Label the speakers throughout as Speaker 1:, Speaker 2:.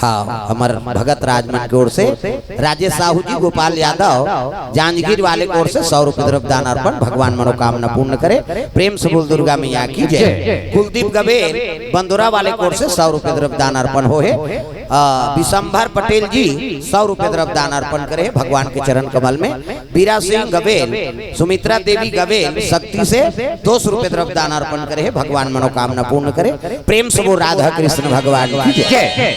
Speaker 1: हाँ हमारे भगत राजमन की ओर से राजेश साहू जी, गोपाल यादव जांजगीर वाले की ओर से 100 रुपये द्रव्य दान अर्पण। भगवान मनोकामना पूर्ण करे। प्रेम से बोल दुर्गा मैया की जय। कुलदीप गवेल बंदुरा वाले की ओर से 100 रुपये द्रव्य दान अर्पण हो है। विशंभर पटेल जी 100 रुपये द्रव्य दान अर्पण करे भगवान के चरण कमल में। बीरा सिंह गवेल, सुमित्रा देवी गवेल शक्ति से 200 रुपये द्रव्य दान अर्पण करे भगवान मनोकामना पूर्ण करे। प्रेम से वो राधा कृष्ण भगवान की जय।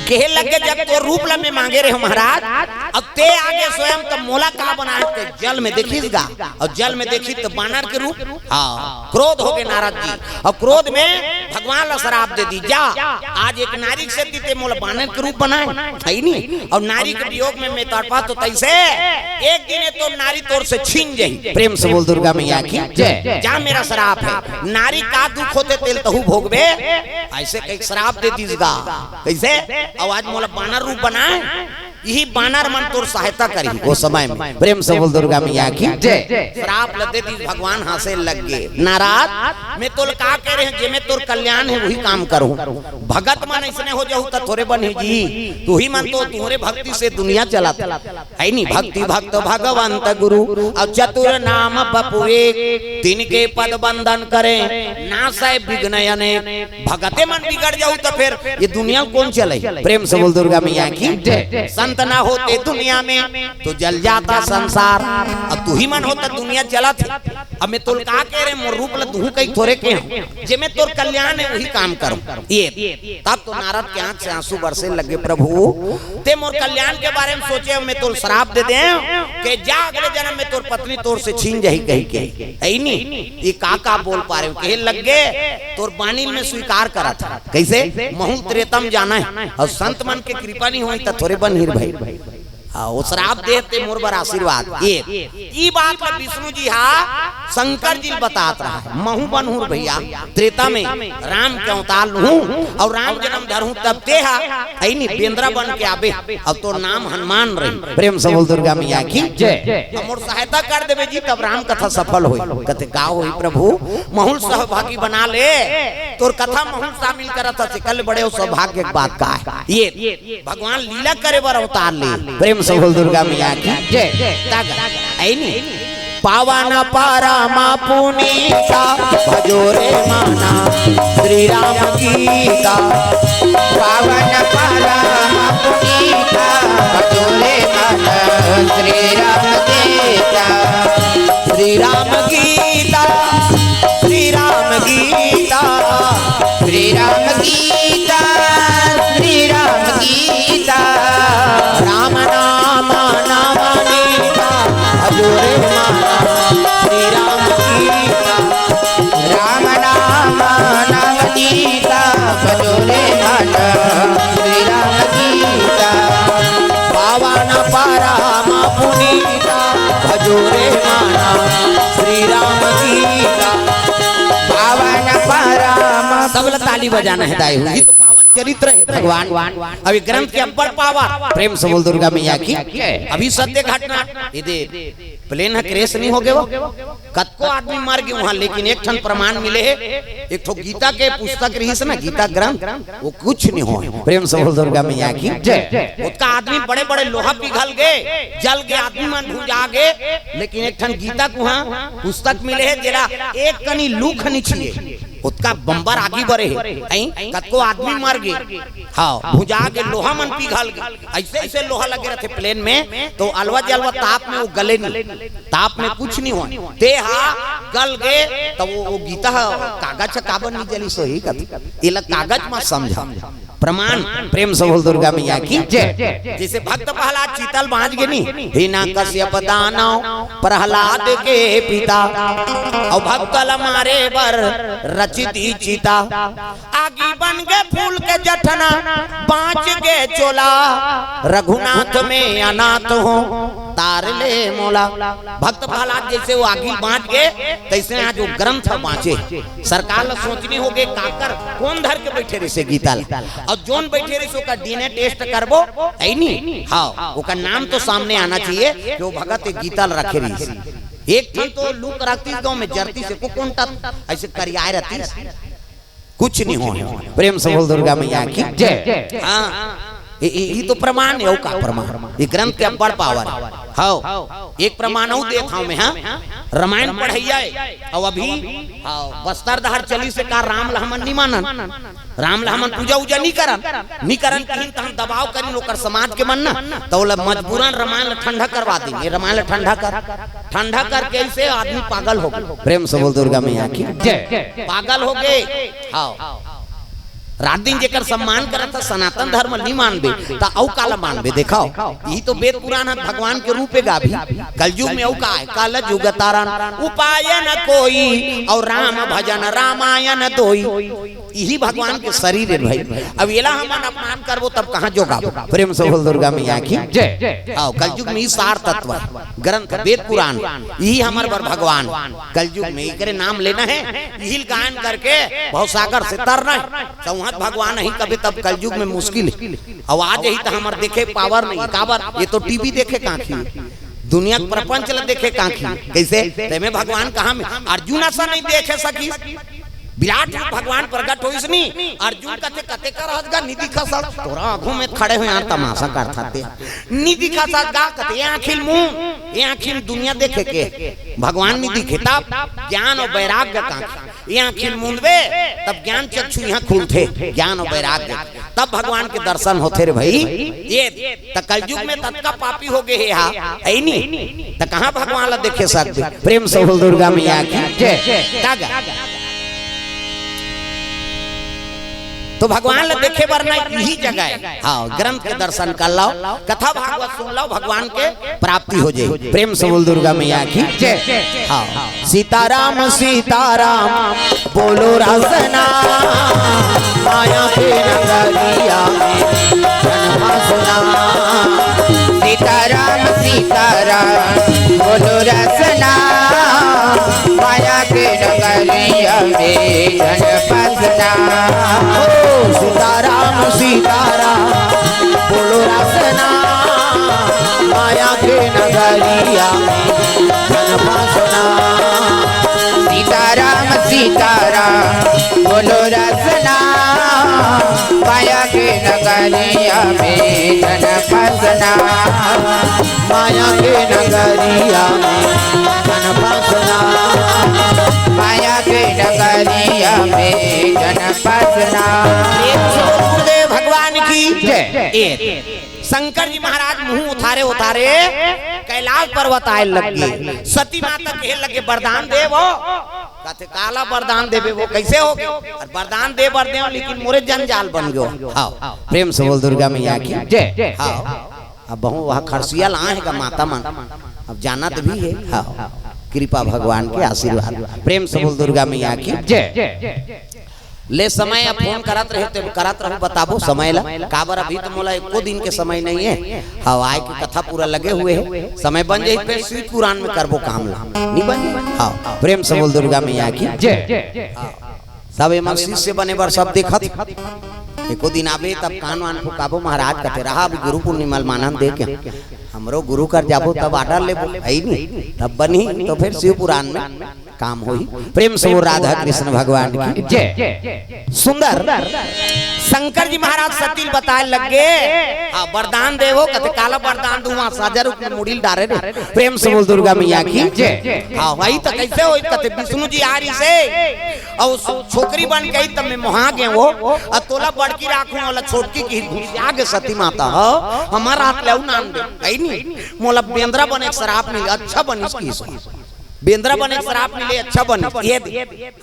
Speaker 1: कहे लगे जब तो रूप में मांगे रहे महाराज, अब ते आगे स्वयं तो मोला का बना है जल में देखिएगा, और जल में देखी तो बानर के रूप। हाँ क्रोध हो गए नारद जी, और क्रोध में भगवान ला शराप दे दी, जा आज एक नारी से दीते मोला बानर के रूप बनाए है नहीं, और नारी के वियोग में मैं तड़पा तो तैसे एक दिन तो नारी तोर से छीन जाई। प्रेम से बोल दुर्गा मैया की जय। जा मेरा शराप है, नारी का दुख होते तेल तहु भोगबे, ऐसे कई शराप दे दीजिएगा। कैसे आवाज मोला बानर रूप बनाए, यही बानर मन तोर सहायता करी वो समय में। प्रेम से बोल दुर्गा मैया की जय। श्राप लदे दी भगवान हंसे लग गए, नाराज मैं तोल का कह रहे हैं, जे मैं तोर कल्याण है वही काम करूं। भगत मन ऐसने हो जाऊं तो थोड़े बने जी, तू ही मन तो तुम्हारे भक्ति से दुनिया चलाता है नहीं। भक्ति भक्त भगवंत गुरु और चतुर नाम बपुए, तिनके पद बंधन करे ना सह विघ्नयने। भगते मन बिगड़ जाऊं तो फिर ये दुनिया कौन चले। प्रेम से बोल दुर्गा मैया की जय। संत ना होते दुनिया में तो जल जाता संसार, अब तू ही मन होता दुनिया चला थी। अब मैं तोल का कह रहे मोर रूप लू कई थोड़े के जे मैं तोर कल्याण है वही काम करूं। ये तब तो नारद के आंख से आंसू बरसे लगे, प्रभु ते मोर कल्याण के बारे में सोचे मैं तोर श्राप दे दे कि जा अगले जन्म में तोर पत्नी तोर से छीन जाही कही के है नहीं। ये का बोल पा रहे हो, कहे लगे तोर बानी में स्वीकार करा था। कैसे महु त्रेतम जाना है, और संत मन के कृपा नहीं हुई तो थोड़े बन भाई वो श्राप देते मोर बर आशीर्वाद। ये बात में विष्णु जी हा शंकर जी बतात रहा है, महू बनहूर भैया त्रेता में राम के अवतार हूँ, और राम जन्म धर हूँ तब ते हा नहीं बेंद्रा बन के आबे, अब तो नाम हनुमान रही। प्रेम से बोल दुर्गा मैया की जय। मोर सहायता कर देवे जी तब राम कथा सफल हुई। कहते का हुई प्रभु, महू सहभागी बना ले, तोर कथा महू शामिल करता कल बड़े सौभाग्य बात का है। ये भगवान लीला करे बर अवतार ले। प्रेम से बोल दुर्गा मैया की जय। पावन परमा पुनीता भजोरे माना श्री राम गीता। पावन परमा पुनीता भजोरे माना श्री राम गीता। श्री राम गीता श्री राम गीता श्री राम गीता श्री राम गीता। राम नाम नामानीता भजोरे माना श्री राम गीता। राम नाम नामानीता भजोरे माना श्री राम गीता। पावन परमा पुनीता भजोरे माना श्री राम गीता। पावन परमा सबला ताली बजाना है दाई हुई तो पावन चरित्र है भगवान। अभी ग्रंथ के अब्बड़ पावर। प्रेम से बोल दुर्गा मैया की अभी सत्य घटना ये प्लेन है क्रेश नहीं हो गए, वो कतको आदमी मर गए वहां, लेकिन एक ठन प्रमाण मिले है। एक तो गीता के पुस्तक रही है ना, गीता ग्रंथ, वो कुछ नहीं हो। प्रेम से बोल दुर्गा मैया की जय। उसका आदमी बड़े बड़े लोहा पिघल गए, जल गए, आदमी मन भूजा गए, लेकिन एक ठन गीता को वहां पुस्तक मिले है जरा एक कनी लूख नीचे उसका बम्बर आगे बढ़े है, कतको आदमी मर गए। हाँ भुजा के लोहा मन पिघल गए, ऐसे ऐसे लोहा लगे रहते प्लेन में, तो अलवा जलवा ताप में वो गले नहीं, ताप में कुछ नहीं हुआ, ते हा गल गए। तो वो गीता कागज काबर नहीं जली सो ही ये कागज मत समझा प्रमाण। प्रेम से बोल दुर्गा मैया की जय। जैसे भक्त प्रहलाद चीतल बांझ गए नहीं, हिना कश्यप दानव प्रहलाद के पिता, और भक्तल मारे बर रचिती चिता। आगी बन गए फूल के जठना बाँच गए चोला, रघुनाथ में अनाथ हो तार ले मोला। भक्त प्रहलाद जैसे वो आगी बांट गए, तैसे आज वो ग्रंथ बाँचे। सरकार सोचनी हो गए काकर कौन धर के बैठे रहे से गीता, और जोन बैठे रहे का डीएनए टेस्ट करबो है नहीं। हाँ उसका नाम तो सामने आना चाहिए कि वो भगत गीता रखे रही। एक थी तो लूक रखती गाँव में जरती से को कौन ऐसे करियाए रहती, कुछ नहीं हो। प्रेम से बोल दुर्गा मैया की जय। हाँ ये तो प्रमाण है, का प्रमाण ये ग्रंथ के बड़ पावर हाँ। एक प्रमाण देता हूँ मैं, हाँ रामायण पढ़ैया और अभी बस्तर दहाड़ चली से का राम लहमन नहीं मानन, राम लहमन पूजा उजा नहीं करन कहीं तो हम दबाव करें ओकर समाज के मन ना तो मजबूरन रामायण ठंडा करवा देंगे। रामायण ठंडा करके ऐसे आदमी पागल हो गए। प्रेम से बोल दुर्गा मैया की जय। पागल हो गए हाँ। रात दिन जेकर सम्मान करत सनातन धर्म नहीं मानबे ता औ काला मानबे। देखाओ यही तो वेद पुराण भगवान के रूप है गाभी। कलयुग में औ का है काल युग तारण उपाय न कोई और राम भजन रामायण दोई। यही भगवान के शरीर है भाई। अब येला हमन अपमान करबो तब कहां जोगाबो। प्रेम से बोल दुर्गा मैया की जय। आओ कलयुग में सार तत्व ग्रंथ वेद पुराण यही हमार बर भगवान। कलयुग में एकरे नाम लेना है, यही गायन करके भवसागर से तरना है। भगवान नहीं कभी तब कलयुग में मुश्किल है। आवाज यही तो हमारे देखे पावर नहीं काबर। ये तो टीवी देखे कांखी, दुनिया प्रपंच ल देखे कांखी कैसे तेमे भगवान कहाँ में। अर्जुन ऐसा नहीं देखे सकी, विराट भगवान प्रकट होइस नहीं। अर्जुन कते कते करहगा निधि खसा तोरा आंखों में खड़े हो यार तमाशा करथाते निधि खसा गा कते आंखिल मुंह ये आंखिल दुनिया देखे के भगवान नहीं दिखे तब ज्ञान और वैराग्य का ये आंखिल मुंदवे तब ज्ञान चक्षु यहाँ खुलते ज्ञान और वैराग्य तब भगवान के दर्शन होते रे भाई। ये त कलयुग में तत्का पापी हो गए है ऐ नहीं त कहां भगवान ला देखे सकते। प्रेम से बोल दुर्गा मैया की जय। तो भगवान ला देखे बरना यही जगह है हाँ। ग्रंथ के दर्शन कर लो, कथा भागवत सुन लो, भगवान के प्राप्ति हो जाए। प्रेम से बोल दुर्गा मैया की जय। हाँ सीताराम सीताराम बोलो रसना माया के नगरिया में जन्म सुना। सीताराम सीताराम बोलो रसना माया के नगरिया में जन्म सुना। सीताराम सीताराम बोलो रसना माया के नगरिया में जन्म सुना। सीताराम सीताराम बोलो रसना माया के नगरिया में जन्म सुना। माया के नगरिया में जन्म सुना। माया के नगरिया में जन्म सुना। भगवान की जय। शंकर जी महाराज मुंह उतारे कैलाश पर्वत आए लगे। सती माता कहे लगे वरदान दे वो कहते काला वरदान देवे वो कैसे हो गए और वरदान दे बर दे लेकिन मोरे जंजाल बन गयो। हाँ प्रेम से बोल दुर्गा मैया की जय। हाँ अब बहु वहाँ खरसिया लाए है माता मन अब जाना तो भी है हाँ। कृपा भगवान के आशीर्वाद। प्रेम से बोल दुर्गा मैया की जय। ले समय अब फोन करत रहे बताबो समय ला काबर अभी तो मोला एको दिन के समय नहीं है हाँ। आय की कथा पूरा लगे हुए है समय बन जाए फिर शिव पुराण में करबो काम ला नहीं बन हाँ। प्रेम से बोल दुर्गा मैया की जय। सब एमन शिष्य बने बर सब देखत एको दिन आबे तब कान वान फुकाबो महाराज कते रहा अभी गुरु पूर्णिमा मानन दे के हमरो गुरु कर जाबो तब आर्डर लेबो आई नहीं तब बनी तो फिर शिव पुराण में काम होई। प्रेम से वो राधा कृष्ण भगवान की जय। सुंदर शंकर जी महाराज सती बताए लगे वरदान देवो कते काला वरदान दूमा साजर ऊपर मुड़ील डारे रे। प्रेम से बोल दुर्गा मैया की जय। हां भाई तो कैसे होई कते विष्णु जी आरी से और छोकरी बन गई तब में मोहा गए वो और तोला बड़की राखू वाला छोटकी की घुसिया के सती माता हो हमारा हाथ लेऊ नाम दे आई नहीं मोला बेंद्रा बने शराब नहीं अच्छा बनी इसकी बेंद्रा बने शराब मिले अच्छा बने ये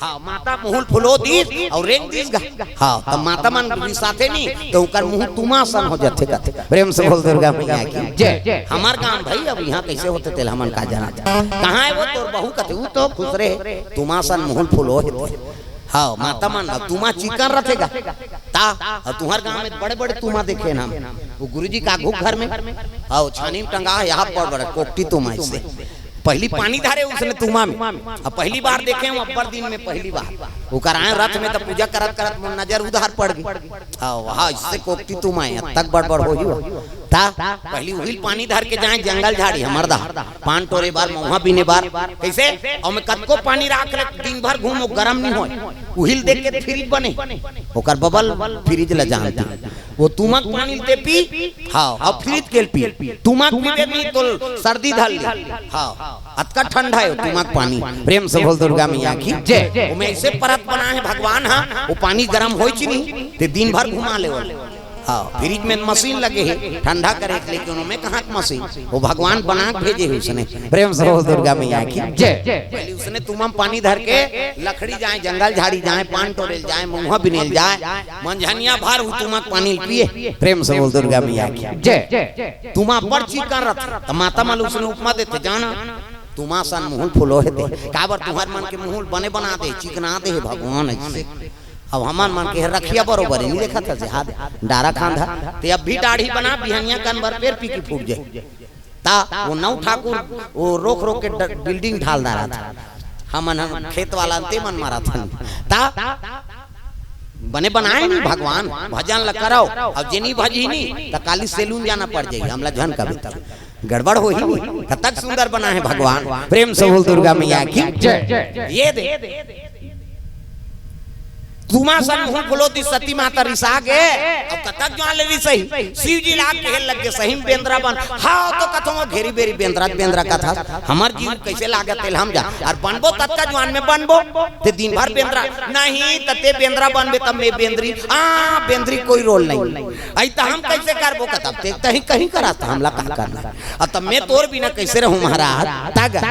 Speaker 1: हाँ माता मुहुल फुलो दी और रेंग दीस गा हाँ तब माता मन साथे नहीं तो उनका मुंह तुमा सन हो जाते कथे। प्रेम से बोल दुर्गा मैया की जय। हमार गांव भाई अब यहाँ कैसे होते तेल हमन का जाना कहाँ है वो तोर बहू कथे वो तो खुश रहे तुमा सन मुहुल फुलो हाँ माता मन अब तुमा चिकन रखेगा ता और तुम्हारे गांव में बड़े बड़े तुमा देखे ना वो गुरुजी का घर में हाँ छानी टंगा यहाँ पर बड़ा कोकटी तुमा इससे पहली पानी धारे उसने तुमा में, अब पहली बार देखे हम अब्बर दिन में पहली बार वो कराए रथ में, तब पूजा करत करत नजर उधार पड़ गई। वहाँ इससे कोकती तुम आए तक बड़बड़ हो ही था। पहली उहिल पानी धार के जाए जंगल झाड़ी हमरदा पान टोरे बार महुआ बीने बार कैसे और मैं कद को पानी राख ले दिन भर घूमो गरम नहीं हो, उहिल देख के फ्रिज बने ओकर बबल फ्रिज ल जानती वो तुमक पानी ते पी हाँ अब फ्रिज के पी तुमक पीबे नहीं तो सर्दी धल ली हाँ अतका ठंडा है तुमक पानी। प्रेम से बोल दुर्गा मैया की जय। वो में ऐसे परत बना है भगवान हाँ वो पानी गरम हो नहीं ते दिन भर घुमा ले हाँ फ्रिज में मशीन लगे है ठंडा करे लेकिन उनमें कहाँ मशीन वो भगवान बना भेजे है उसने। प्रेम से बोल दुर्गा मैया की जय। पहले उसने तुम पानी धर के लकड़ी जाए जंगल झाड़ी जाए पान टोरेल जाए मुंह बिनेल जाए मंझनिया भर तुम पानी पिए। प्रेम से बोल दुर्गा मैया की जय। तुम पर चिकन रथ माता मालू उसने उपमा देते जाना तुमा सन मुहुल फुलो है काबर तुम्हार मन के मुहुल बने बना दे चिकना दे भगवान ऐसे। अब हमार मन के रखिया बरोबर नहीं देखा था हाथ डारा खांधा ते अब भी दाढ़ी बना बिहनिया कनबर पेर पी की फूट जाए ता वो नौ ठाकुर वो रोक रोक के बिल्डिंग ढाल रहा था हम खेत वाला ते मन मारा था ता बने बनाए नहीं भगवान भजन ल कराओ अब जेनी भजी नहीं तो काली सैलून जाना पड़ जाएगी हमला जन का तब गड़बड़ हो ही कतक सुंदर बना है भगवान। प्रेम से बोल दुर्गा मैया की जय। ये दे तुमा सन मुंह फुलोती सती माता रिसा गे अब कतक जवान ले सही शिव जी लाग के लग के सही बेंद्रा बन हाँ तो कथो घेरी बेरी बेंद्रा का था हमार जीव कैसे लागे तेल हम जा और बनबो तत्का जवान में बनबो ते दिन भर बेंद्रा नहीं तते बेंद्रा बनबे तब मैं बेंद्री बेंद्री कोई रोल नहीं आई तो हम कैसे करबो कतब ते कहीं कहीं कराता हमला का करना अब तब मैं तोर बिना कैसे रहूं महाराज तागा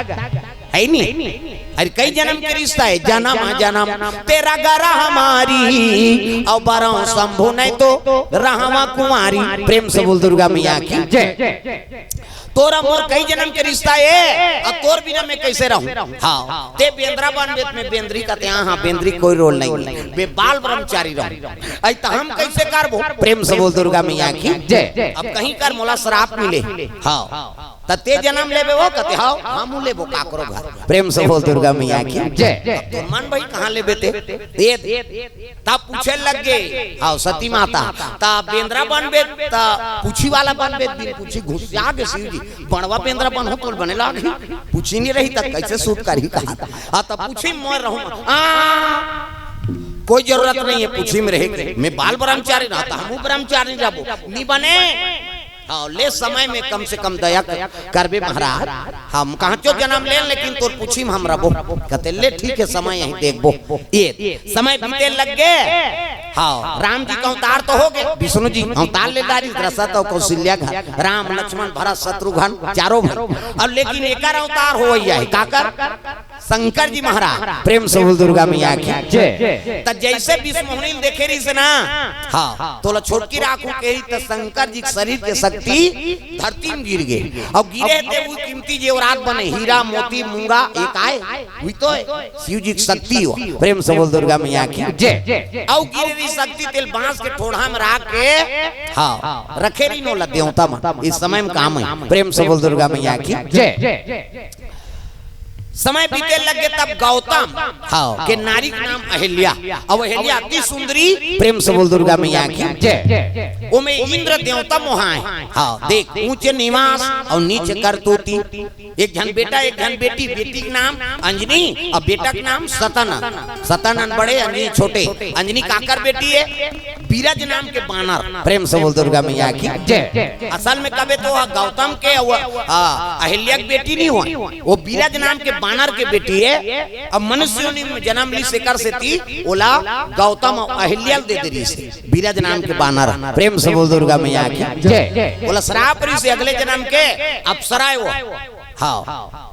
Speaker 1: है नहीं। अरे कई जन्म के रिश्ता है जन्म जन्म तेरा गरा हमारी और बारह शंभु नहीं तो रहवा कुमारी। प्रेम से बोल दुर्गा मैया की जय। तोरा मोर कई जन्म के रिश्ता है अब तोर बिना मैं कैसे रहूं हाँ ते बेंद्रा बन बेत में बेंद्री का हाँ बेंद्री कोई रोल नहीं बे बाल ब्रह्मचारी रहूं आई तो हम कैसे करबो। प्रेम से बोल दुर्गा मैया की जय। अब कहीं कर मोला श्राप मिले हाँ ते जन्म लेबे वो कहते हां हम लेबो का करो घर। प्रेम से बोल दुर्गा मैया की जय। तो मन भाई कहां लेबे ते तब पूछे लग गए हां सती माता ता बेंद्रा बनबे ता पूछी वाला बनबे दिन पूछी घुस जा के शिव जी बड़वा बेंद्रा बन हो तो बने लाग पूछी नहीं रही तक कैसे सूत कर ही कहा हां तब पूछी मोर रहूं कोई जरूरत नहीं है पूछी में रहे मैं बाल ब्रह्मचारी रहता हम ब्रह्मचारी रहबो नहीं बने ले समय में कम से कम दया करबे महाराज हम कहाँ चो जन्म ले लेकिन तोर पूछी हम रबो कहते ले ठीक है समय यहीं देखबो ये समय बीते लग गए हाँ राम जी का अवतार तो हो गए विष्णु जी अवतार ले दारी दशरथ और कौशल्या राम लक्ष्मण भरत शत्रुघ्न चारों भाई अब लेकिन एक अवतार हो है काकर शंकर जी महाराज। प्रेम से बोल दुर्गा मैया की जय। त जैसे विष्णु देखे रही से ना हाँ तोला छोटकी राखू के त शंकर जी शरीर के शक्ति धरती में गिर गए और गिरे थे वो कीमती जेवरात बने हीरा मोती मूंगा एक आए हुई तो शिव जी की शक्ति हो। प्रेम से बोल दुर्गा मैया की जय। और गिरे रही शक्ति तेल बांस के ठोड़ा में रख के हाँ रखे रही नो देवता में इस समय में काम है। प्रेम से बोल दुर्गा मैया की जय। समय बीते लगे तब गौतम हाँ के नारी का नाम अहिल्या और अहिल्या अति सुंदरी। प्रेम से बोल दुर्गा मैया की जय। वो में इंद्र देवता मोहाए हाँ देख ऊंचे निवास और नीचे करतूती एक जन बेटा एक जन बेटी बेटी का नाम अंजनी और बेटा का नाम सतानंद सतानंद बड़े अंजनी छोटे अंजनी काकर बेटी है बीरज नाम के बानर। प्रेम से बोल दुर्गा मैया की जय। असल में कबे तो गौतम के अहिल्या की बेटी नहीं हुआ वो बीरज नाम के बानर के बेटी है। अब मनुष्य में जन्म ली शेखर से थी ओला गौतम अहिल्या दे दे रही बीरज नाम के बानर। प्रेम से बोल दुर्गा मैया की जय। बोला श्राप से अगले जन्म के अप्सरा वो हाँ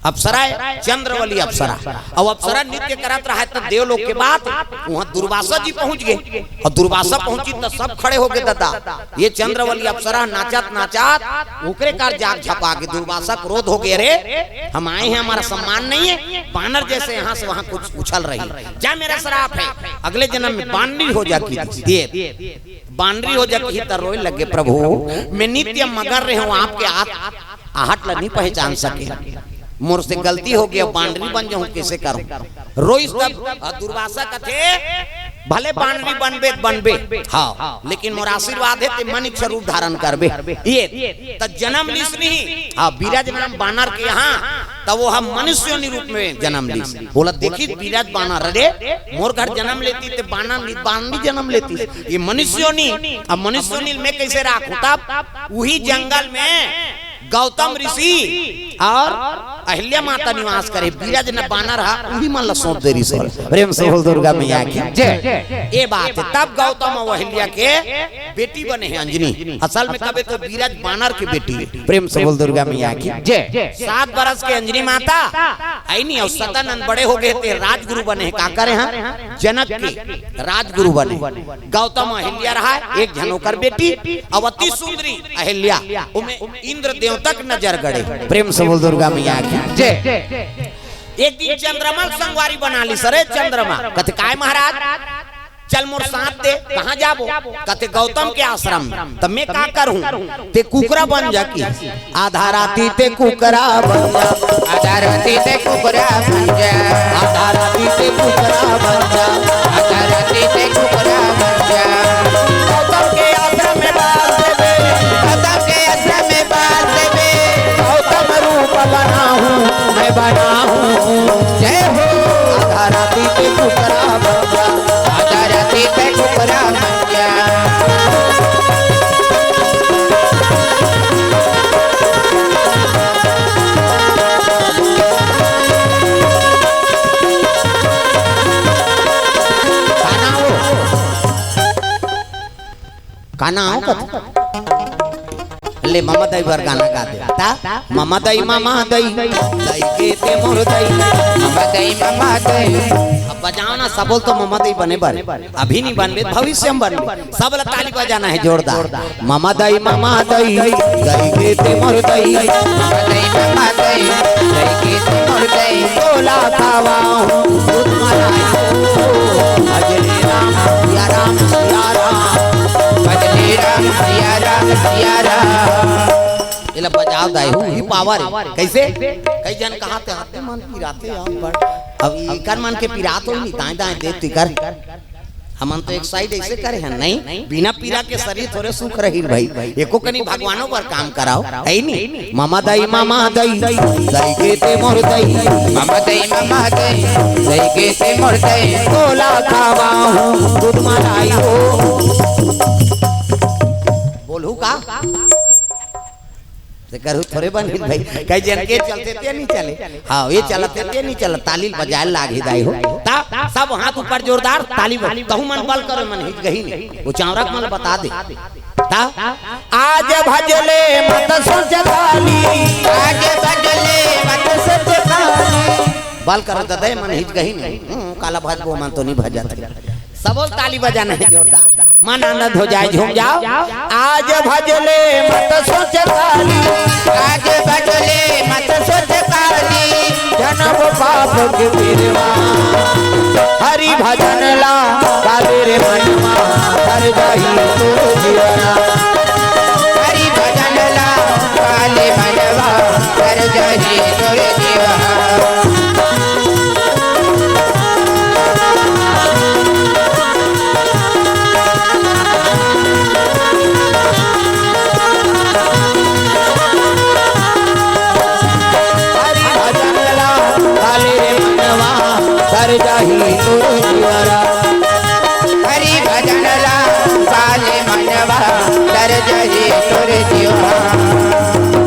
Speaker 1: अप्सरा चंद्रवली अप्सरा और अप्सरा नृत्य करत रहा तब देवलोक के बाद वहाँ दुर्वासा जी पहुंच गए और दुर्वासा पहुंची तो सब खड़े हो गए दादा ये चंद्रवली अप्सरा नाचत नाचत ओकरे कार जाग झपा के दुर्वासा क्रोध हो गए रे हम आए हैं हमारा सम्मान नहीं है बानर जैसे यहाँ से वहाँ कुछ उछल रही क्या मेरा श्राप है अगले जन्म में बानरी हो जाती बानरी हो जाती तो रोए लगे प्रभु मैं नित्य मगर रहे हूँ आपके आहट नहीं पहचान सके मोर से गलती हो गई, बांडरी बन जाऊं कैसे करूं। रोई तब दुर्वासा कथे भले बांडरी बनबे बनबे हाँ, लेकिन मोर आशीर्वाद है ते मनिक स्वरूप धारण करबे। ये त जन्म लिस नहीं हाँ, बिराज नाम बानर के यहाँ तब वो हम मनुष्य रूप में जन्म लिस। बोला देखी बिराज बानर, अरे मोर घर जन्म लेती ते बानरी जन्म लेती, ये मनुष्योनी। अब मनुष्योनी में कैसे राखूं, तब वही जंगल में गौतम ऋषि और अहिल्या माता निवास करे। बिराज न बानर हा वही मन ला सौंप दे ऋषि। प्रेम से बोल दुर्गा मैया की जय। ये बात है, तब गौतम और अहिल्या के बेटी बने हैं अंजनी। असल में कबे तो बिराज बानर की बेटी है। प्रेम से बोल दुर्गा मैया की जय। 7 बरस के अंजनी माता आई नहीं और सतानंद बड़े हो गए थे, राजगुरु बने हैं। का करे हैं जनक के राजगुरु बने। गौतम अहिल्या रहा एक झनोकर बेटी, अवती सुंदरी अहिल्या, इंद्र देव तक नजर गड़े। प्रेम से बोल दुर्गा मैया की जय। एक दिन चंद्रमा संगवारी बना ली सरे। चंद्रमा कहते काय महाराज चल मोर साथ दे। कहाँ जाबो, कहते गौतम के आश्रम। तब मैं का करूं, ते कुकरा बन जा की। आधा राती ते कुकरा बन जा,
Speaker 2: आधा राती ते कुकरा बन जा,
Speaker 1: आधा राती ते कुकरा बन जा,
Speaker 2: आधा राती ते कुकरा बन जा।
Speaker 1: गौतम के आश्रम में बास देवे,
Speaker 2: गौतम के आश्रम में बास देवे।
Speaker 1: गौतम रूप बनाऊं मैं बनाऊं,
Speaker 2: जय हो।
Speaker 1: आधा राती ते कुकरा बन जा,
Speaker 2: आधा राती ते कुकरा बन जा।
Speaker 1: गाना हो ले मामा दई बार गाना गा दे ता मामा दई दई के ते मोर दई
Speaker 2: मामा दई।
Speaker 1: अब बजाओ ना, सब बोल तो मामा दई बने बने, अभी नहीं बनबे भविष्य में बनबे। सब ला ताली बजाना है जोरदार। मामा दई दई के ते मोर दई,
Speaker 2: मामा दई के ते मोर दई।
Speaker 1: तोला खावा दूध मलाई भजने राम सिया राम सिया राम,
Speaker 2: भजने राम सिया राम सिया राम।
Speaker 1: इला बजाव दाई हूँ ही पावर है। कैसे कई जन कहा ते हाथे मन पिराते हम बड़, अब इकर मन के पिरात हो नहीं दाएं दाएं दे तिकर। हमन तो एक साइड ऐसे करे हैं, नहीं बिना पीरा के शरीर थोड़े सुख रही भाई। एको कनी भगवानों पर काम कराओ है नहीं। मामा दई दई के ते मोर दई,
Speaker 2: मामा दई के ते मोर दई।
Speaker 1: तोला खावा हूँ दूध मलाई हो। बोलू का करू थोड़े बन भाई, कई जन के चलते ते नहीं चले। हाँ ये चलते ते नहीं चल, ताली बजाए लागे दाई हो ता सब हाथ ऊपर जोरदार ताली बज। कहूं मन बल करो मन हित गही नहीं, वो चावरक मन बता दे ता आज भजले मत सोच ताली,
Speaker 2: आज भजले मत सोच ताली।
Speaker 1: बल करो दे मन हित गही नहीं, काला भज वो मन तो नहीं भजत। सब ताली बजाना है जोरदार, मन आनंद हो जाए झूम जाओ। आज भजले मत सोच ताली,
Speaker 2: आज भजले मत सोच ताली।
Speaker 1: जन्म पाप के पीरवा हरि भजन ला काले रे मनवा कर जाही तो जीवना।
Speaker 2: हरि भजन ला काले मनवा कर जाही तो जीवना।
Speaker 1: कर जाही तोर जीवरा।
Speaker 2: हरि भजन ला काले मनवा कर जाही तोर जीवरा।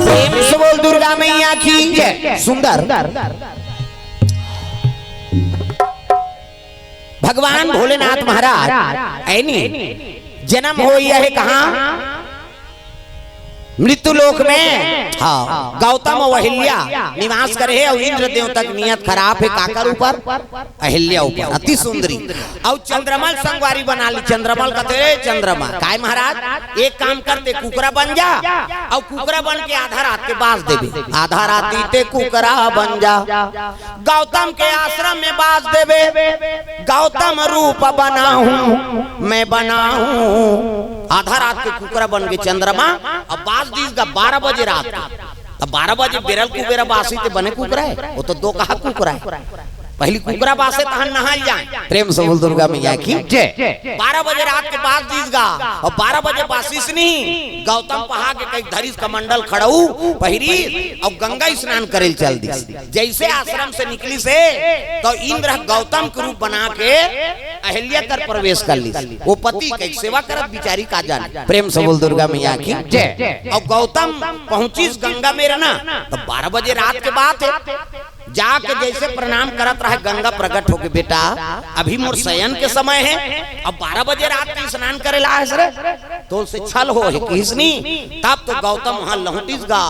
Speaker 1: प्रेम से बोल दुर्गा मैया की जय। सुंदर भगवान भोलेनाथ महाराज ऐनी जन्म हो यह कहाँ मृत्यु लोक में। हाँ गौतम और अहिल्या निवास करे है और इंद्र देव तक नियत खराब है काकर ऊपर, अहिल्या ऊपर अति सुंदरी। और चंद्रमल संगवारी बना ली। चंद्रमल कहते रे चंद्रमा काय महाराज एक काम करते कुकरा बन जा, और कुकरा बन के आधा रात के बास देवे। आधा राती ते कुकरा बन जा, गौतम के आश्रम में बास देवे। गौतम रूप बनाऊं मैं बनाऊं। आधा रात के कुकरा बन के चंद्रमा और बास दीस का 12 बजे रात अब 12 बजे बेरल कुबेरा बासी ते बने कुकरा है, वो तो दो कहा कुकरा है। पहली कुकरा बासे तहन नहाल जाए।
Speaker 2: प्रेम से बोल दुर्गा मैया की जय।
Speaker 1: 12 बजे रात के बाद दीसगा और 12 बजे बासिस नहीं गौतम पहा के कई धरिस कमंडल खड़ऊ पहिरी और गंगा स्नान करेल चल दी। जैसे आश्रम से निकली से तो इंद्र गौतम के रूप बना के अहिल्या कर प्रवेश कर ली। वो पति के सेवा करत बिचारी का जाने।
Speaker 2: प्रेम से बोल दुर्गा मैया की जय।
Speaker 1: और गौतम पहुंची गंगा में रहना तो 12 बजे रात के बाद है जाके जैसे प्रणाम करत रहा गंगा प्रकट होके बेटा अभी मोर शयन के समय है। अब 12 बजे रात के स्नान करे ला है तो उनसे छल हो है किसनी। तब तो गौतम वहां लहुटिस गा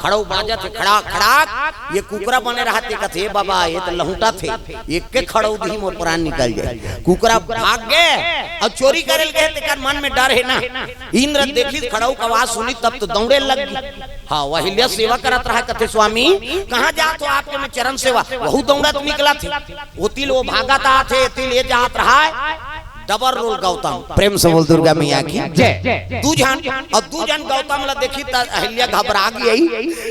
Speaker 1: खड़ो बाजा थे खड़ा खड़ा ये कुकरा बने रहते कथे बाबा ये तो लहुटा थे एक के खड़ो दी मोर प्राण निकल जाए। कुकरा भाग गए और चोरी करे गए तेकर मन में डर है ना। इंद्र देखी खड़ो का आवाज सुनी तब तो दौड़े लग गई। हाँ वही सेवा करत रहा कथे स्वामी कहाँ जात हो आपके में चरण सेवा वहु दौड़त निकला थे वो तिल वो भागत आते तिल ये जात रहा है डबल रोल गौतम।
Speaker 2: प्रेम से बोल दुर्गा मैया की जय।
Speaker 1: दू जन गौतम ला देखी त अहिल्या घबरा गई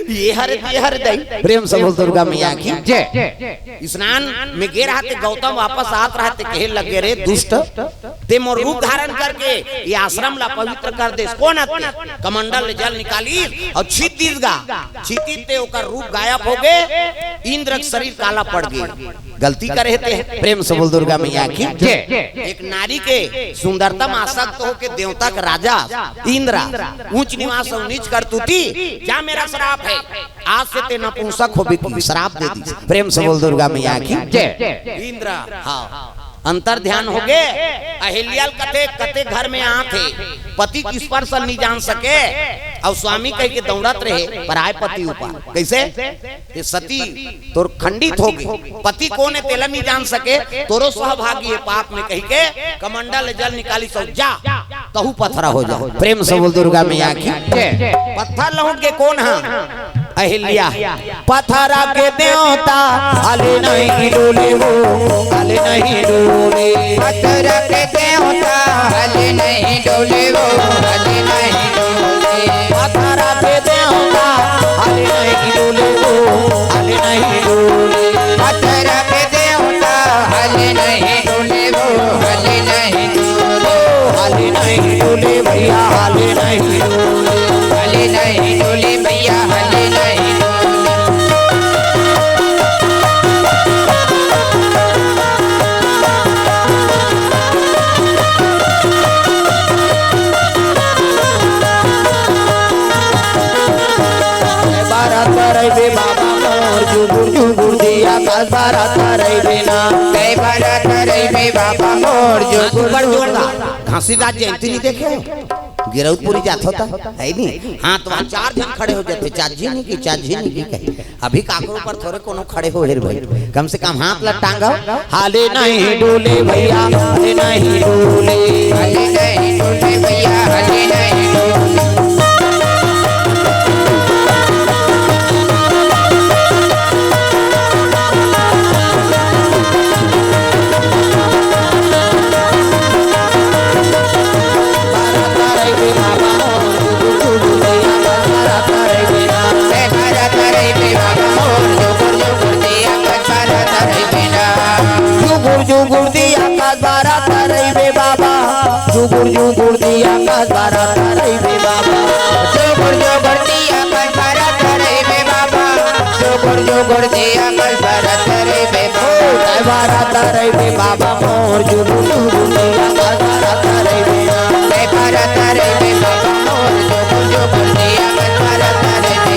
Speaker 1: ये हर दई।
Speaker 2: प्रेम से बोल दुर्गा मैया की जय।
Speaker 1: स्नान में गे रहते गौतम वापस आत रहते कहे लगे रे दुष्ट ते मोर रूप धारण करके ये आश्रम ला पवित्र कर दे। कौन आते कमंडल जल निकाली और छीत दीसगा छीती ते ओकर रूप गायब हो गए। इंद्र शरीर काला पड़ गए गलती कर रहे थे।
Speaker 2: प्रेम से बोल दुर्गा मैया की जय।
Speaker 1: एक नारी के सुंदरता में आसक्त हो के देवता का राजा इंद्र ऊंच निवास और नीच कर तूती क्या मेरा श्राप है आज से ते नपुंसक हो भी श्राप दे दी।
Speaker 2: प्रेम से बोल दुर्गा मैया की जय।
Speaker 1: इंद्र हाँ अंतर ध्यान हो गए। अहिल्या कते कते घर में आ थे पति किस पर सल नहीं जान सके और स्वामी कह के दौड़त रहे पर आए पति ऊपर कैसे ये सती तोर खंडित हो गई। पति कौन है तेला नहीं जान सके तोरो सहभागी है पाप में कह के कमंडल जल निकाली सो जा तहु पत्थरा हो जा।
Speaker 2: प्रेम से बोल दुर्गा मैया की जय।
Speaker 1: पत्थर लहुट के कौन है अहिल्या
Speaker 2: पत्थरा के देवता हले नहीं डोले वो हले नहीं डोले। पत्थरा के देवता हले नहीं डोले वो हले नहीं डोले। पत्थरा के देवता हले नहीं डोले वो हले नहीं डोले। पत्थरा के देवता हले नहीं डोले वो हले नहीं डोले। हले नहीं डोले भैया हले नहीं डोले। हले नहीं डोले भैया हले नहीं डोले। रे बाबा मोर जुगुर जुगुर दिया कास बारात रे बिना कई बारात रे बाबा मोर जुगुर
Speaker 1: जोरदार घासीदास जयंती नहीं देखे गिरौदपुरी जात होता है नहीं। हाँ तो 4 जन खड़े हो जाते चाची नहीं की चाची नहीं की कहे अभी काकरों पर थोड़े कोनो खड़े हो हेर भाई कम से कम हाथ लटांगा
Speaker 2: हाले नहीं डोले भैया हाले नहीं डोले। हाले नहीं डोले भैया हाले नहीं डोले। जुगुर दिया कास बारात रे बे बाबा जुगुर जुगुर दिया कास बारात रे बे बाबा जुगुर जुगुर दिया कास बारात रे बे बाबा जुगुर जुगुर दिया कास बारात रे बे बाबा बारात रे बे बाबा मोर जुगुर जुगुर दिया कास बारात रे बे बारात रे बे बाबा मोर जुगुर जुगुर दिया कास बारात रे बे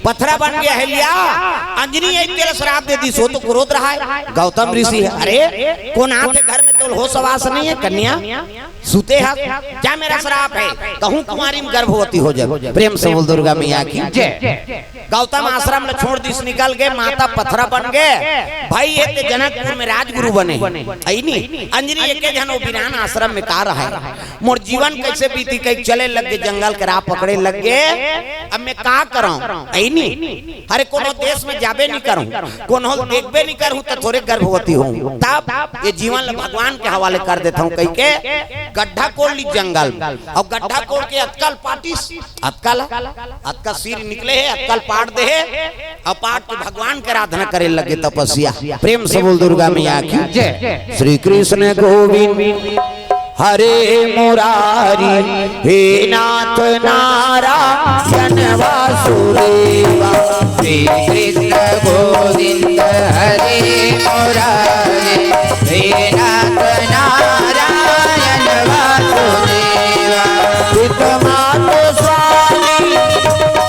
Speaker 1: पत्थरा बन गया अहिल्या अंजनी एक तेरा श्राप दे दी सो तो क्रोध रहा है गौतम ऋषि है। अरे कौन आते घर में तो हो सवास नहीं है कन्या सुते है क्या मेरा श्राप है, कहूँ कुमारी में गर्भवती हो जाए। प्रेम से बोल दुर्गा मैया की जय। गौतम आश्रम में छोड़ दिस निकल गए, माता पथरा बन गए, भाई ये ते जनकपुर में राजगुरु बने। नहीं अंजनी एक जन बिरान आश्रम में का रहा है, मोर जीवन कैसे बीती, कहीं चले लग गए, जंगल के राह पकड़े लग गए, अब मैं का करूं। नहीं अरे कोनो देश में जाबे नहीं करूं, कोनो देखबे नहीं करूं तो थोड़े गर्भवती हूं, तब ये जीवन भगवान के हवाले कर देता हूं। कहीं के गड्ढा कोड़ ली जंगल, और गड्ढा कोड़ के अतकल पाटिस अतका सिर निकले है, अतकल पाट दे है, और पाट के भगवान के आराधना करे लगे तपस्या। प्रेम से बोल दुर्गा मैया की जय। श्री कृष्ण गोविंद हरे मुरारी, हे नाथ नारायण वासुदेवा।
Speaker 2: श्री कृष्ण गोविंद हरे मुरारी, हे नाथ नारायण वासुदेवा।
Speaker 1: हितमात स्वामी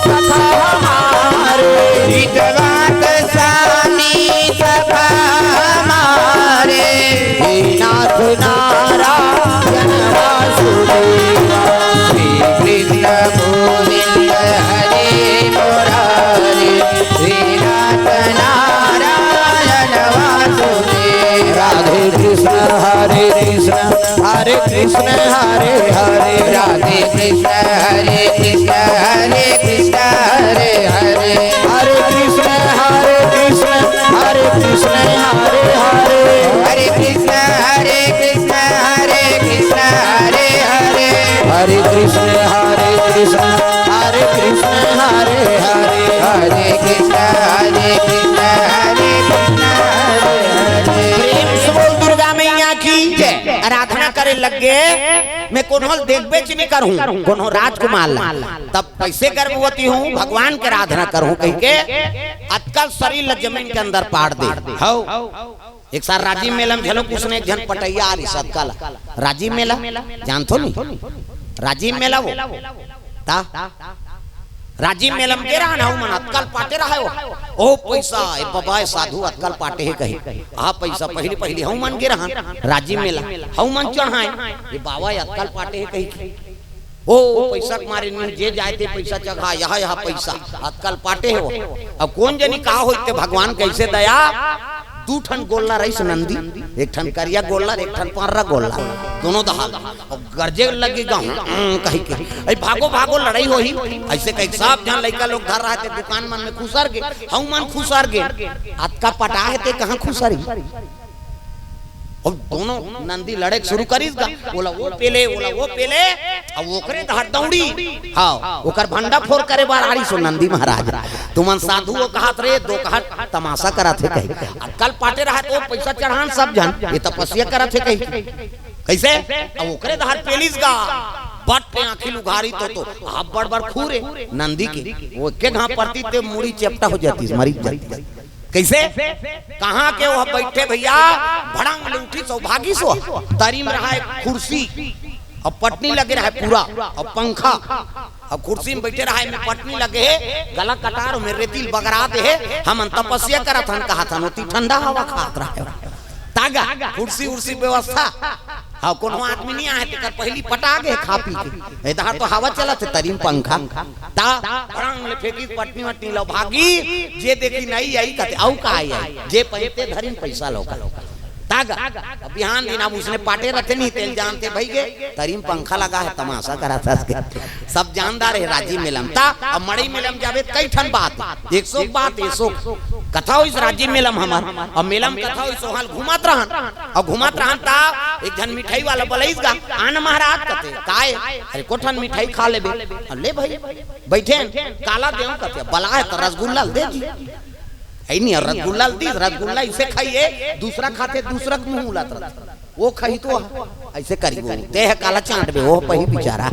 Speaker 1: सखा हमारे,
Speaker 2: हितवात स्वामी सखा हमारे,
Speaker 1: हे नाथ नारायण वासुदेवा।
Speaker 2: श्री कृष्ण गोविंद हरे मुरारी, हे नाथ नारायण वासुदेवा।
Speaker 1: राधे कृष्ण हरे कृष्ण हरे कृष्ण हरे हरे,
Speaker 2: राधे कृष्ण हरे कृष्ण हरे कृष्ण हरे हरे,
Speaker 1: हरे कृष्ण हरे कृष्ण हरे कृष्ण हरे हरे,
Speaker 2: हरे कृष्ण हरे कृष्ण हरे कृष्ण हरे हरे,
Speaker 1: हरे कृष्ण हरे कृष्ण हरे कृष्ण हरे हरे,
Speaker 2: हरे कृष्ण हरे कृष्ण हरे कृष्ण हरे हरे।
Speaker 1: प्रेम से बोल दुर्गा मैया की जय। आराधना करे लगे, मैं कोनो देखबे च नहीं करूं, कोनो राजकुमार ला, तब कैसे गर्भवती हूँ, भगवान के आराधना करूं। कहीं के अतकल शरीर जमीन के अंदर पाड़ दे। एक साल राजीव मेला में झलो कुछ ने एक जन पटैया आ रही सतकल, राजीव मेला जान तो नहीं, राजीव मेला वो ता राजीव मेला में गेरा ना मन अतकल पाटे रहा है, ओ पैसा ए बाबा साधु अतकल पाटे है कही, आ पैसा पहली पहली हूं मन गेरा राजीव मेला हूं मन चढ़ाए, ये बाबा अतकल पाटे है कही, ओ पैसा मारे नहीं जे जाते पैसा चढ़ा, यहाँ पैसा अतकल पाटे है वो। अब कौन जनी का होते भगवान कैसे दया, दू ठन गोलना रही नंदी, एक ठन करिया गोलना, एक ठन पार्रा गोलना, दोनों दहा गरजे लगी गाँव कही के भागो भागो लड़ाई हो ही ऐसे कहीं साफ जहाँ लड़का लोग घर रहे थे दुकान मन में खुसर गए, हम मन खुसर गए, अतका पटा है ते कहाँ खुसरी, और दोनों नंदी लड़े शुरू करीगा, बोला वो पेले अब ओकरे धड़ दौड़ी, हाँ ओकर भंडा फोड़ करे बार आरी सो नंदी महाराज, तुमन साधु वो कहत रे दो कहत तमाशा करत है कही, कल पाटे रहा तो पैसा चढ़ान सब जन ये तपस्या करत है कही, कैसे अब ओकरे धड़ पेलिस गा बट पे आंखी लुघारी तो आप बड़ बड़ खूरे नंदी की, वो के घाव पड़ती ते मुड़ी चेपटा हो जाती मरी जाती, कैसे कहाँ के वो बैठे भैया भड़ंग लूठी सौभागी सो तरी में रहा है कुर्सी और पटनी लगे रहा है पूरा और पंखा और कुर्सी में बैठे रहा है में पटनी लगे है गला कटार में रेतिल बगरा दे है, हम तपस्या करत हन कहा था नोती ठंडा हवा खात रहा है तागा कुर्सी उर्सी व्यवस्था, हाँ कोनो आदमी नहीं आए तेकर पहली पटा गए खा पी के, इधर तो हवा चलत है तरीम पंखा ता रंग ले फेंकी पटनी वटनी लो भागी, जे देखी नहीं आई कहते औ का आई जे पैते धरिन पैसा लोका तागा बिहान दिन अब उसने पाटे रखे नहीं तेल जानते भाई गए तरीम पंखा लगा है तमाशा करा था सब जानदार है राजीव मेलम ता, अब मड़ई मेलम जावे कई ठन बात 100 बात 100 कथा हो इस राजीव मेलम हमार, और मेलम कथा हो सोहल घुमात रहन ता एक जन मिठाई वाला बोलईस गा आन महाराज कते काए, अरे कोठन मिठाई खा लेबे, ले भाई बैठे काला देव कते बला है तो रसगुल्ला दे दी है नहीं, रसगुल्ला दी रसगुल्ला इसे खाइए दूसरा खाते दूसरा मुंह उलात वो खाई तो ऐसे करी ते है काला चाट बे वो पही बेचारा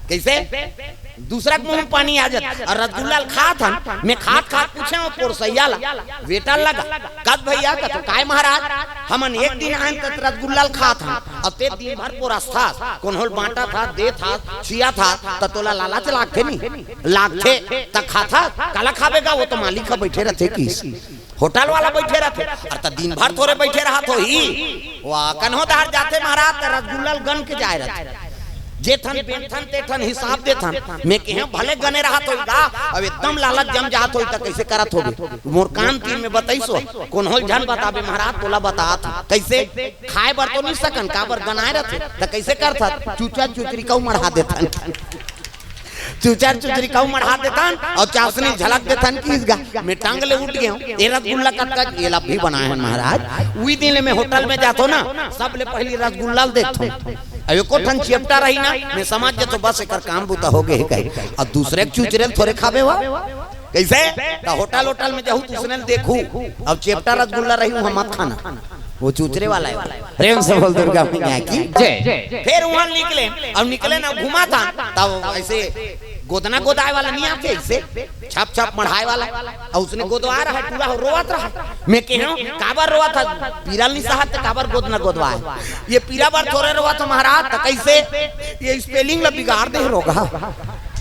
Speaker 1: कैसे दूसरा मुंह में पानी आ जाता, और रसगुल्ला खा था मैं खात पूछे वो पोरसैया बेटा लगा कद भैया का तो काय महाराज हमन एक दिन आए तक रसगुल्ला खा था और ते दिन भर पोरस्था कौन होल बांटा था दे था छिया था तो तोला लालच लागथे नहीं लागथे त खा था काला खावेगा वो तो मालिक का बैठे रहते किस होटल वाला बैठे रहते और त दिन भर थोड़े बैठे रहा तो ही वाह कन्होदार जाते महाराज त रसगुल्ला गन के जाए रहते जेथन बेथन तेथन हिसाब देथन मैं कहे भले गने रहा तो गा अब एकदम लालच जम जात होई त कैसे करत होबे मोर कान तीन में बताइसो कौन होल जन बताबे महाराज तोला बतात कैसे खाए बर तो नहीं सकन का बर गनाए रहते त कैसे करथत चूचा चुचरी कऊ मढ़ा देथन चूचा चुचरी कऊ मढ़ा देथन और चासनी झलक देथन की इसगा मैं टांग ले उठ गया हूं ये रसगुल्ला कटका ये लब भी बनाए हैं महाराज उई दिन में होटल में जातो ना सब ले पहली रसगुल्ला देखतो अयो को ठन चिपटा रही ना मैं समझ जे तो बस एकर काम बुता हो गए कहीं और दूसरे के चुचरेल थोड़े खाबे वा कैसे तो होटल में जाऊं दूसरे ने देखूं अब चिपटा रसगुल्ला रही हूं हम मत खाना वो चूचरे वाला है प्रेम से बोल दुर्गा मैया की जय फिर वहां निकले अब निकले ना घुमा था तब ऐसे गोदना गोदाए वाला नहीं आते ऐसे छप छप मढ़ाए वाला और उसने गोदवा रहा है पूरा रोवत रहा मैं कह रहा हूं काबर रोवा था पीरा नहीं सहत काबर गोदना गोदवाए ये पीरा बार थोड़े रोवा तो महाराज त कैसे ये स्पेलिंग ला बिगाड़ दे रोगा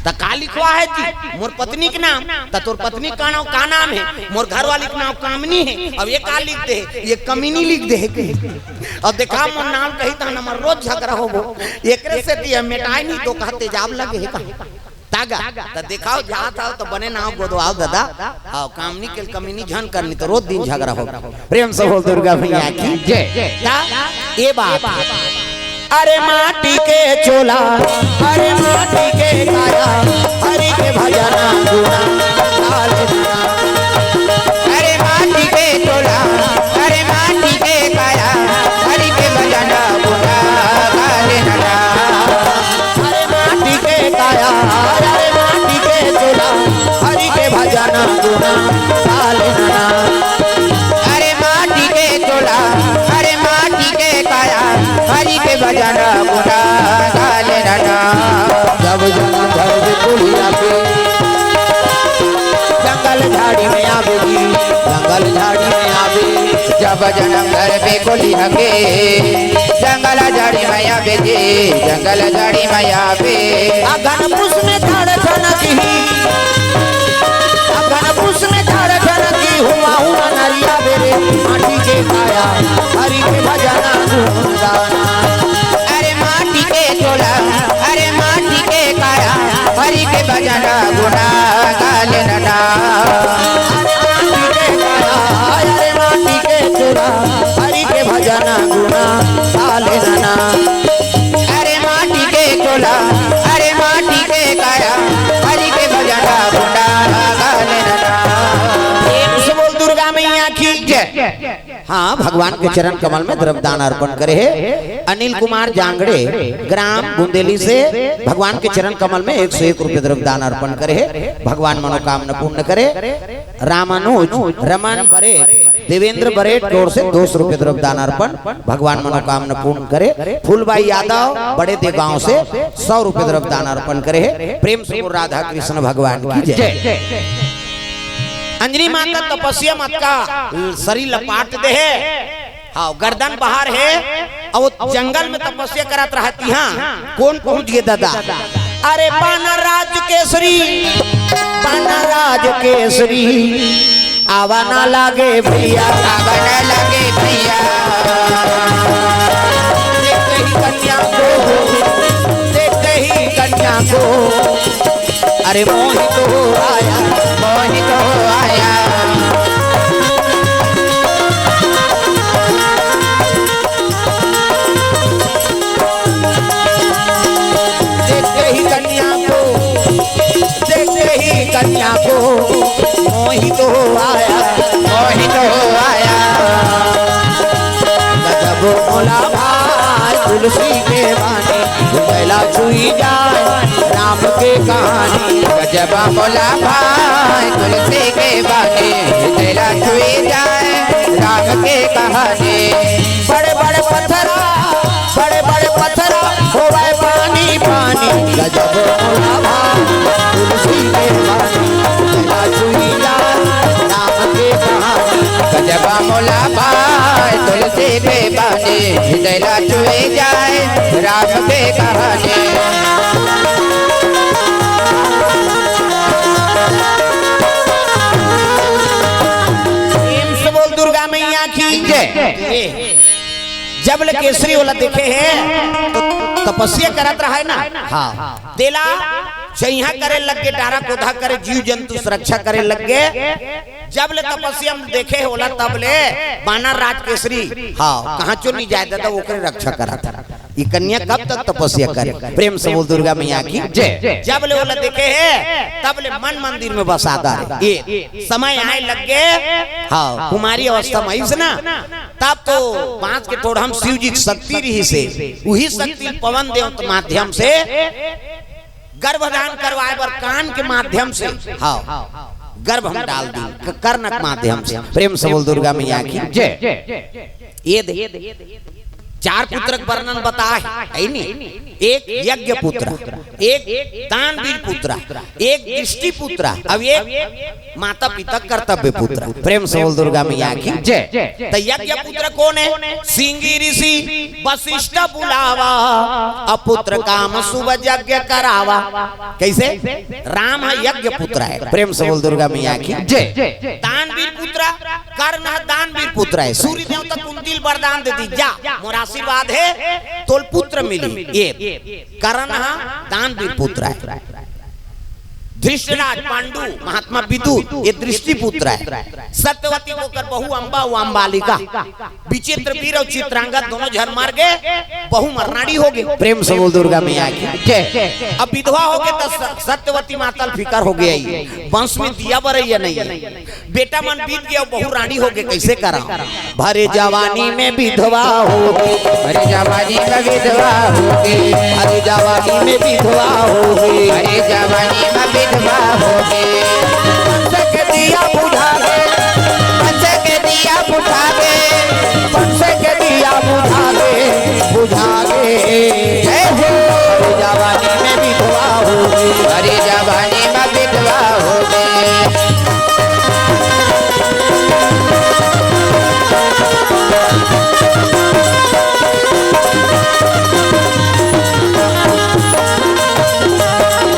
Speaker 1: त का लिखवा है जी मोर पत्नी के नाम त तोर पत्नी का नाम है मोर घर वाली का नाम कामनी है अब ये का लिख दे ये कमीनी लिख दे अब देखा मोर नाम कही त हमर रोज झगड़ा होबो एकरे से दिया मिटाई नहीं तो कहते जाब लगे है का तागा त दिखाओ जात आओ तो बने नाव गोदवाओ दादा आओ कामनी के कमीनी झन करनी तो रोज दिन झगड़ा हो प्रेम से बोल दुर्गा मैया की जय ये बात अरे माटी के चोला अरे माटी के काया हरि के भजना गुना
Speaker 2: अरे माटी के चोला अरे माटी के काया हरि के भजना गुना गाले नला
Speaker 1: अरे माटी के काया अरे माटी के चोला हरि के भजना गुना गाले नला
Speaker 2: अरे माटी के चोला अरे माटी के काया हरि के भजना गुना गाले नला
Speaker 1: जब जन्म घर कुलिया पे जंगल झाड़ी में आवेगी जंगल झाड़ी में आवे
Speaker 2: जब जन्म घर पे कोली हके जंगल झाड़ी माया बेजे जंगल झाड़ी माया बे
Speaker 1: अगन पुष में धड़ धनकी अगन पुष में धड़ धनकी हुआ हुआ नरिया बेरे माटी के काया हरि के भजना गुनगाना
Speaker 2: अरे माटी के चोला अरे माटी के काया हरि के भजना गुना गाले नना
Speaker 1: अरे माटी के चोला हरि के भजना गुना गाले नना
Speaker 2: अरे माटी के चोला अरे माटी के काया हरि के भजना गुना गाले नना
Speaker 1: बोल दुर्गा मैया की जय हाँ भगवान के चरण कमल में द्रव्यदान अर्पण करे है अनिल कुमार जांगड़े ग्राम बुंदेली से भगवान के चरण कमल में 101 रुपये द्रव्यदान अर्पण करे है भगवान मनोकामना पूर्ण करे रामानुज रमन बरेट देवेंद्र बरेट की ओर से 200 रुपये द्रव्यदान अर्पण भगवान मनोकामना पूर्ण करे फूलबाई यादव बड़े दे गांव से 100 रुपये द्रव्यदान अर्पण करे है प्रेम से राधा कृष्ण भगवान की जय अंजनी माता तपस्या मत का शरीर लपाट दे है हाँ गर्दन बाहर है और जंगल में तपस्या करत रहती हाँ कौन पहुंच गए दादा अरे बानराज केसरी बानराज केसरी आवा ना लागे भैया
Speaker 2: आवा ना लागे भैया
Speaker 1: देखते ही कन्या को देखते ही कन्या को अरे मोहित हो आया
Speaker 2: मोहित हो आया
Speaker 1: देखते ही कन्या को मोहित हो आया
Speaker 2: मोहित हो आया
Speaker 1: गजब मोला भाई तुलसी के बानी बेला छुई जाए राम के कहानी
Speaker 2: गजब मोला भाई तुलसी के बानी बेला छुई जाए राम के कहानी
Speaker 1: बड़े बड़े पत्थरा होवे पानी पानी गजब मोला भाई तुलसी के बानी बेला छुई जाए राम के कहानी
Speaker 2: गजब मोला भाई तुलसी के बानी बेला छुई जाए राम के कहानी
Speaker 1: जब ले केसरी वाला देखे है तो तपस्या करत रहा है ना। हाँ तेला चैहा करे लग के, डारा कोधा करे, जीव जंतु सुरक्षा करे लग गए। जब ले तपस्या में देखे होला तब ले बानर राज केसरी हाँ कहाँ चो नहीं जाए दादा ओकरे रक्षा करा था। ये कन्या कब तक तपस्या करे? प्रेम से बोल दुर्गा मैया की जय। जब ले वाला देखे है तब ले मन मंदिर में बसा दार ये समय आए लग गए हाँ कुमारी अवस्था में इस ना, तब तो बांस के थोड़ा हम शिव जी की शक्ति रही से वही शक्ति पवन देव के माध्यम से गर्भधान करवाए बर कान के माध्यम से हाँ गर्भ हम डाल दी कर्णक माध्यम से। प्रेम से बोल दुर्गा मैया की जय। ये दे चार पुत्र वर्णन बता है नहीं, एक यज्ञ पुत्र, एक दानवीर पुत्र, एक दृष्टि पुत्र, अब एक माता पिता कर्तव्य पुत्र। प्रेम से बोल दुर्गा मैया की जय। तो यज्ञ पुत्र कौन है? सिंगी ऋषि वशिष्ठ बुलावा अपुत्र काम शुभ यज्ञ करावा। कैसे? राम है यज्ञ पुत्र है। प्रेम से बोल दुर्गा मैया की जय। दानवीर पुत्र कर्ण दानवीर पुत्र है। सूर्य देवता कुंतिल वरदान दे दी जा मोरा आशीर्वाद है तोल पुत्र मिली। ये कर्ण दानवीर पुत्र है। धृष्टराज पांडु महात्मा विदुर ये दृष्टि पुत्र है। सत्यवती होकर बहु अम्बा व अम्बालिका विचित्र वीर और चित्रांगद दोनों झर मार गए, बहु मरनाड़ी हो गए। प्रेम से बोल दुर्गा मैया की जय। अब विधवा हो गए तो सत्यवती मातल फिकर हो गया, वंश में दिया बरैया नहीं, बेटा मन बीत गया बहु रानी हो गए। कैसे करा? भरे जवानी में विधवा हो गई,
Speaker 2: भरे जवानी में विधवा हो गई,
Speaker 1: भरे जवानी में विधवा हो गई,
Speaker 2: भरे जवानी में विधवा हो गई।
Speaker 1: पंच के दिया बुझा गए,
Speaker 2: पंच के दिया बुझा गए,
Speaker 1: पंच के दिया बुझा गए, बुझा गए।
Speaker 2: जय हो।
Speaker 1: भरे जवानी में विधवा हो गई,
Speaker 2: भरे जवानी में विधवा हो गई।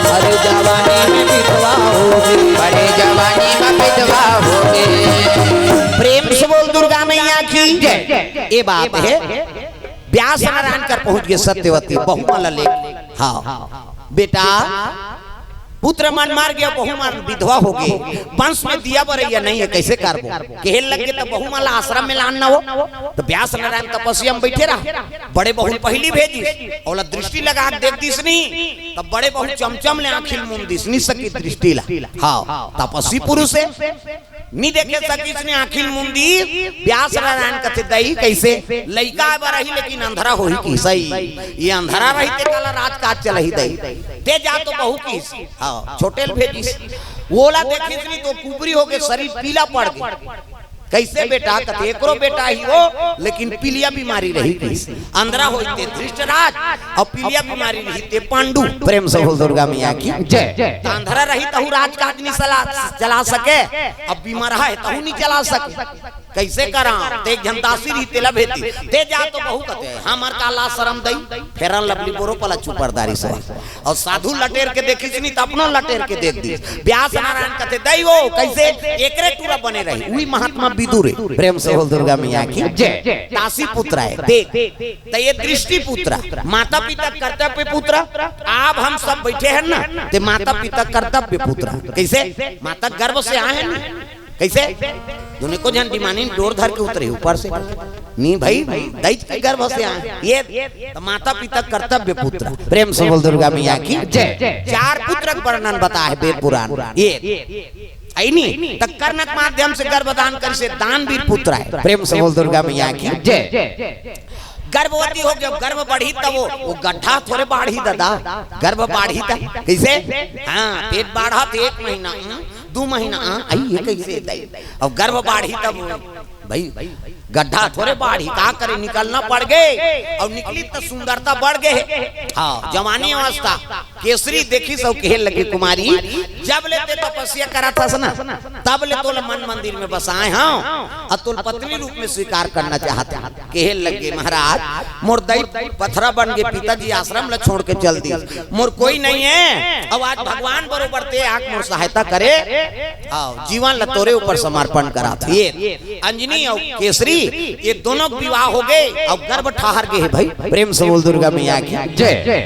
Speaker 1: भरे जवानी में विधवा हो गई,
Speaker 2: भरे जवानी में विधवा हो गई।
Speaker 1: प्रेम से बोल दुर्गा मैया की जय। ये बात है व्यास नारायण कर पहुंच गए सत्यवती बहुमल ले। हाँ बेटा पुत्र मन मार गया, बहुमान विधवा हो गई, वंश में दिया बरैया नहीं है। कैसे करबो? कहल लग गए तो बहुमल आश्रम में लान न हो तो व्यास नारायण तपस्या में बैठे रहा। बड़े बहु पहली भेजी और दृष्टि लगा देख दिसनी तब बड़े बहु चमचम ले आखिल मुंह दिसनी सकी दृष्टि ला। हाँ तपस्वी पुरुष है नहीं देखे सकी इसने आखिल मुंदी। व्यास नारायण कथे दही कैसे लइका बरही लेकिन अंधरा होही की सही, ये अंधरा रही ते काला राज काज चलही दही ते जा तो बहु की हाँ छोटेल भेजी ओला देखिसनी तो कुबरी हो गए, शरीर पीला पड़ गया। कैसे बेटा? कथे एकरो बेटा ही हो लेकिन पीलिया बीमारी रही कैसे अंधरा होते धृष्टराज और पीलिया बीमारी रही ते पांडु। प्रेम से बोल दुर्गा मैया की जय। अंधरा रही तहु राज काज नहीं चला सके, अब बीमार है तहु नहीं चला सके। कैसे करा? ते जनतासी रही तेला भेती ते जा तो बहु कते हमर काला शरम दई फेरन लवली बोरो पला चुपरदारी से और साधु लटेर के देखिसनी त अपनो लटेर के देख दी। व्यास नारायण कथे दई वो कैसे एकरे टूरा बने रही वही महात्मा विदुर। प्रेम से बोल दुर्गा मैया की जय। दासी पुत्र है देख तो ये दृष्टि पुत्र माता पिता कर्तव्य पुत्र। अब हम सब बैठे हैं ना ते माता पिता कर्तव्य पुत्र। कैसे? माता गर्भ से आए हैं कैसे दोनों को झंडी मानी डोर धर के उतरे ऊपर से नहीं भाई दैत के गर्भ से आए ये तो माता पिता कर्तव्य पुत्र। प्रेम से बोल दुर्गा मैया की जय। चार पुत्र का वर्णन बता है वेद पुराण ये नहीं तो कर्णक माध्यम से गर्भदान कर से दानवीर पुत्र है। प्रेम से बोल दुर्गा मैया की जय। गर्भवती हो गया, गर्भ बढ़ी तब वो गड्ढा थोड़े बाढ़ी दादा गर्भ बाढ़ी तक कैसे? हाँ पेट बाढ़ा तो 1 महीना 2 महीना आई कैसे अब गर्भ बाढ़ी तब भाई गड्ढा थोड़े बाढ़ी का करे निकलना पड़ गए और निकली तो सुंदरता बढ़ गए। हाँ जवानी अवस्था केसरी देखी सब कहे लगे कुमारी जब लेते तपस्या करा था ना तब ले तो मन मंदिर में बसाए हाँ और तुल पत्नी रूप में स्वीकार करना चाहते कहे लगे महाराज मोर दई पथरा बन गए, पिताजी आश्रम ला छोड़ के चल दी, मोर कोई नहीं है। अब आज भगवान बरोबर ते आंख मोर सहायता करे आओ जीवन ला तोरे ऊपर समर्पण करा था। ये अंजनी और केसरी ये दोनों विवाह हो गए और गर्भ ठहर गए भाई। प्रेम से बोल दुर्गा मैया की जय।